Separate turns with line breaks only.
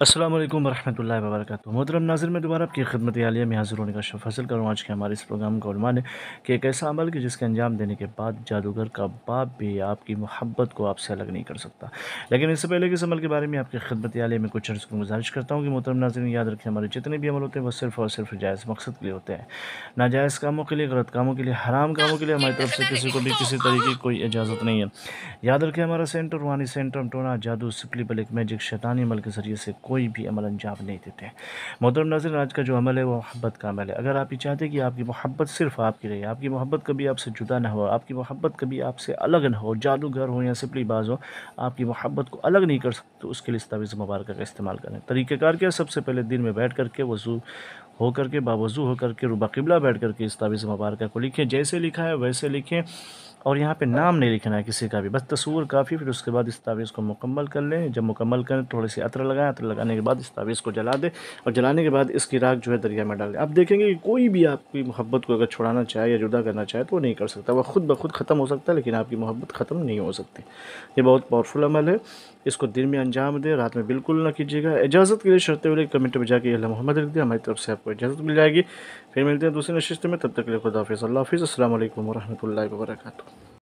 अस्सलाम वालेकुम वरहमतुल्लाहि वबरकातुहू। मोहतरम नाज़िर, मैं दोबारा आपकी खिदमत आलिया में हाज़िर होने का शर्फ़ हासिल करूँ। आज के हमारे इस प्रोग्राम का उन्वान है कि एक ऐसा अमल कि जिसके अंजाम देने के बाद जादूगर का बाप भी आपकी मोहब्बत को आपसे अलग नहीं कर सकता। लेकिन इससे पहले कि इस अमल के बारे में आपकी खिदमत आलिया में कुछ अर्ज़ की गुज़ारिश करता हूँ कि मोहतरम नाज़रीन, याद रखें, हमारे जितने भी अमल होते हैं वो सिर्फ़ और सिर्फ़ जायज़ मकसद के लिए होते हैं। नाजायज़ कामों के लिए, गलत कामों के लिए, हराम कामों के लिए हमारी तरफ से किसी को भी किसी तरीके की कोई इजाज़त नहीं है। याद रखें, हमारा सेंटर रूहानी सेंटर टोना जादू सिपली बलिक मैजिक शैतानी अमल के ज़रिए से कोई भी अमल अंजाम नहीं देते हैं। मोहतरम नाज़रीन, आज का जो अमल है वो मोहब्बत का अमल है। अगर आप ये चाहते हैं कि आपकी मोहब्बत सिर्फ़ आपकी रहे, आपकी मोहब्बत कभी आपसे जुदा ना हो, आपकी मोहब्बत कभी आपसे अलग ना हो, जादूगर हो या सिपली बाज़ हो, आपकी मोहब्बत को अलग नहीं कर सकते, तो उसके लिए इस तावीज़ मुबारक का इस्तेमाल करें। तरीक़ेकार क्या है? सबसे पहले दिन में बैठ कर के वज़ू होकर के, बावज़ू होकर के, रुबा क़िबला बैठ कर के इस तावीज़ मुबारक को लिखें। जैसे लिखा है वैसे लिखें और यहाँ पे नाम नहीं लिखना है किसी का भी, बस तस्वुर काफ़ी। फिर उसके बाद इस तावीज़ को मुकम्मल कर लें। जब मुकम्मल करें थोड़े-से अत्र लगाएँ, अत्र लगाने के बाद इस तावीज़ को जला दें और जलाने के बाद इसकी राख जो है दरिया में डाल दें। आप देखेंगे कि कोई भी आपकी मोहब्बत को अगर छुड़ाना चाहे या जुदा करना चाहे तो वो नहीं कर सकता। वो खुद ब खुद ख़त्म हो सकता है, लेकिन आपकी मोहब्बत ख़त्म नहीं हो सकती। ये बहुत पावरफुल अमल है। इसको दिन में अंजाम दें, रात में बिल्कुल ना कीजिएगा। इजाज़त के लिए शर्तें हुए कमेंट में जाके अल्लाह मोहम्मद लिख दिया, हमारी तरफ से आपको इजाज़त मिल जाएगी। फिर मिलते हैं दूसरी नशिस्त में, तब तक के लिए खुदा हाफ़िज़। अल्लाह हाफ़िज़। अस्सलाम वालेकुम वरहमतुल्लाहि वबरकातुहू।